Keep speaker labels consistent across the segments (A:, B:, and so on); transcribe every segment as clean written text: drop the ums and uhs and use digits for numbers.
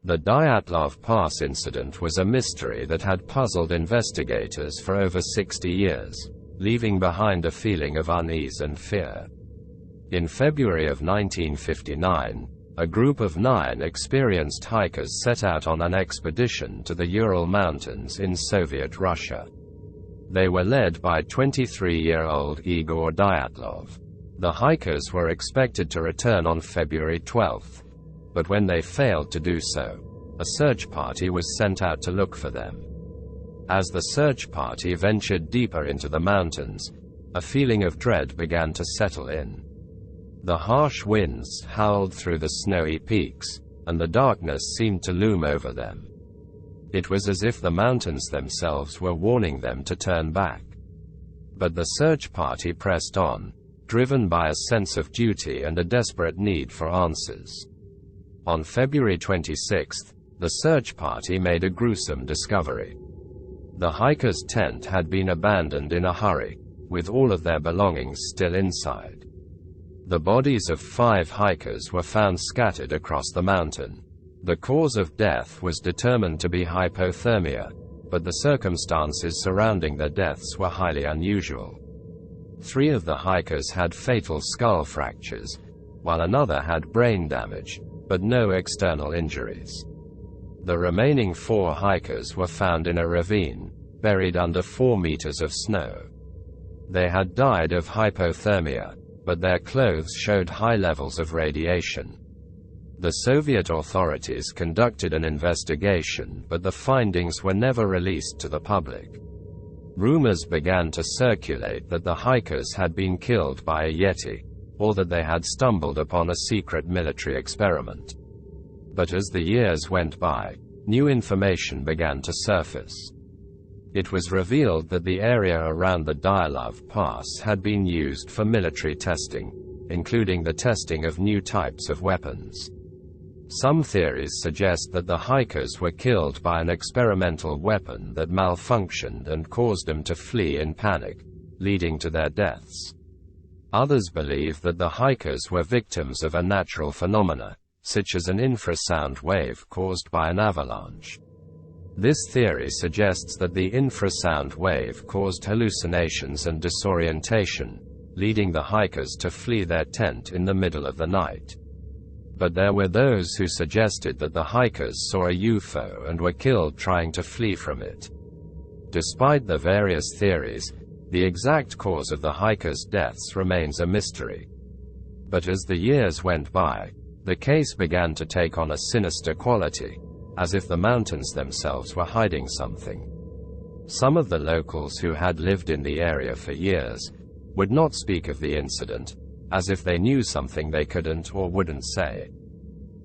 A: The Dyatlov Pass incident was a mystery that had puzzled investigators for over 60 years, leaving behind a feeling of unease and fear. In February of 1959, a group of 9 experienced hikers set out on an expedition to the Ural Mountains in Soviet Russia. They were led by 23-year-old Igor Dyatlov. The hikers were expected to return on February 12, but when they failed to do so, a search party was sent out to look for them. As the search party ventured deeper into the mountains, a feeling of dread began to settle in. The harsh winds howled through the snowy peaks, and the darkness seemed to loom over them. It was as if the mountains themselves were warning them to turn back. But the search party pressed on, driven by a sense of duty and a desperate need for answers. On February 26, the search party made a gruesome discovery. The hikers' tent had been abandoned in a hurry, with all of their belongings still inside. The bodies of 5 hikers were found scattered across the mountain. The cause of death was determined to be hypothermia, but the circumstances surrounding their deaths were highly unusual. 3 of the hikers had fatal skull fractures, while another had brain damage, but no external injuries. The remaining 4 hikers were found in a ravine, buried under 4 meters of snow. They had died of hypothermia, but their clothes showed high levels of radiation. The Soviet authorities conducted an investigation, but the findings were never released to the public. Rumors began to circulate that the hikers had been killed by a Yeti, or that they had stumbled upon a secret military experiment. But as the years went by, new information began to surface. It was revealed that the area around the Dyatlov Pass had been used for military testing, including the testing of new types of weapons. Some theories suggest that the hikers were killed by an experimental weapon that malfunctioned and caused them to flee in panic, leading to their deaths. Others believe that the hikers were victims of a natural phenomena, such as an infrasound wave caused by an avalanche. This theory suggests that the infrasound wave caused hallucinations and disorientation, leading the hikers to flee their tent in the middle of the night. But there were those who suggested that the hikers saw a UFO and were killed trying to flee from it. Despite the various theories, the exact cause of the hikers' deaths remains a mystery. But as the years went by, the case began to take on a sinister quality, as if the mountains themselves were hiding something. Some of the locals who had lived in the area for years would not speak of the incident, as if they knew something they couldn't or wouldn't say.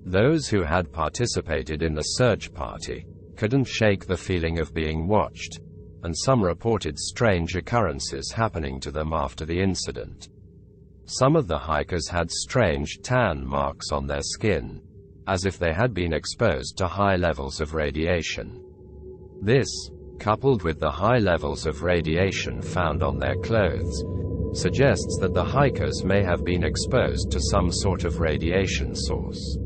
A: Those who had participated in the search party couldn't shake the feeling of being watched, and some reported strange occurrences happening to them after the incident. Some of the hikers had strange tan marks on their skin, as if they had been exposed to high levels of radiation. This, coupled with the high levels of radiation found on their clothes, suggests that the hikers may have been exposed to some sort of radiation source.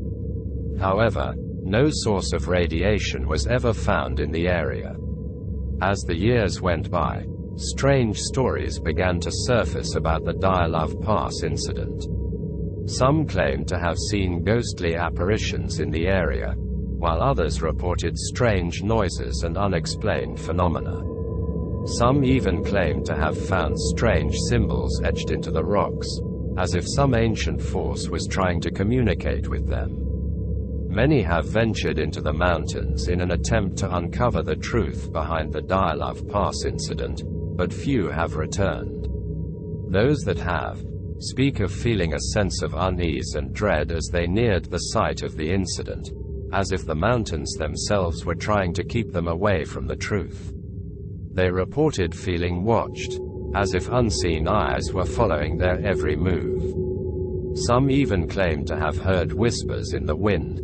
A: However, no source of radiation was ever found in the area. As the years went by, strange stories began to surface about the Dyatlov Pass incident. Some claimed to have seen ghostly apparitions in the area, while others reported strange noises and unexplained phenomena. Some even claimed to have found strange symbols etched into the rocks, as if some ancient force was trying to communicate with them. Many have ventured into the mountains in an attempt to uncover the truth behind the Dyatlov Pass incident, but few have returned. Those that have speak of feeling a sense of unease and dread as they neared the site of the incident, as if the mountains themselves were trying to keep them away from the truth. They reported feeling watched, as if unseen eyes were following their every move. Some even claimed to have heard whispers in the wind,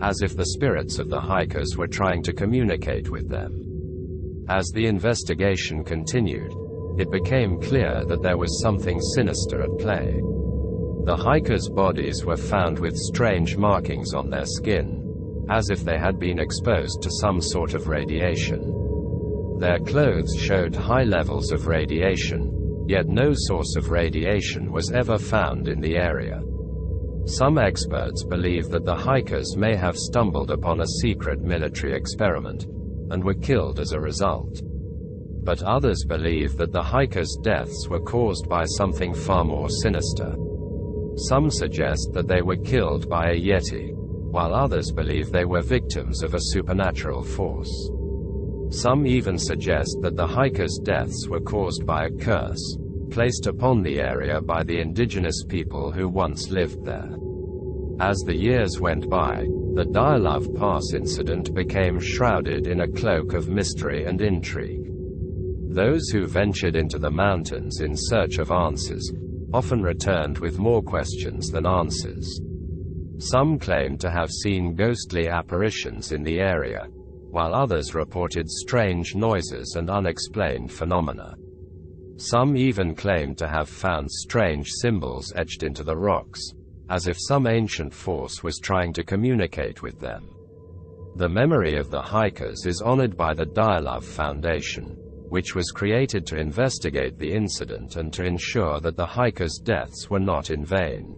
A: as if the spirits of the hikers were trying to communicate with them. As the investigation continued, it became clear that there was something sinister at play. The hikers' bodies were found with strange markings on their skin, as if they had been exposed to some sort of radiation. Their clothes showed high levels of radiation, yet no source of radiation was ever found in the area. Some experts believe that the hikers may have stumbled upon a secret military experiment, and were killed as a result. But others believe that the hikers' deaths were caused by something far more sinister. Some suggest that they were killed by a yeti, while others believe they were victims of a supernatural force. Some even suggest that the hikers' deaths were caused by a curse, placed upon the area by the indigenous people who once lived there. As the years went by, the Dyatlov Pass incident became shrouded in a cloak of mystery and intrigue. Those who ventured into the mountains in search of answers often returned with more questions than answers. Some claimed to have seen ghostly apparitions in the area, while others reported strange noises and unexplained phenomena. Some even claimed to have found strange symbols etched into the rocks, as if some ancient force was trying to communicate with them. The memory of the hikers is honored by the Dyatlov Foundation, which was created to investigate the incident and to ensure that the hikers' deaths were not in vain.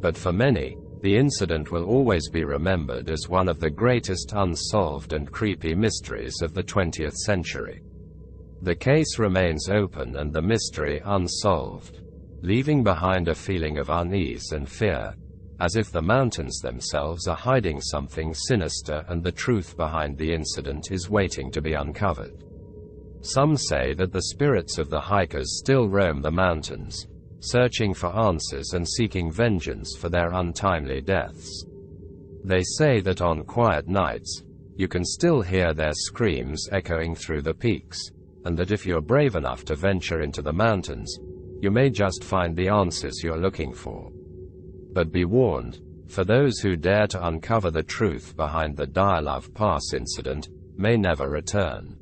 A: But for many, the incident will always be remembered as one of the greatest unsolved and creepy mysteries of the 20th century. The case remains open and the mystery unsolved, leaving behind a feeling of unease and fear, as if the mountains themselves are hiding something sinister and the truth behind the incident is waiting to be uncovered. Some say that the spirits of the hikers still roam the mountains, searching for answers and seeking vengeance for their untimely deaths. They say that on quiet nights, you can still hear their screams echoing through the peaks, and that if you're brave enough to venture into the mountains, you may just find the answers you're looking for. But be warned, for those who dare to uncover the truth behind the Dyatlov Pass incident may never return.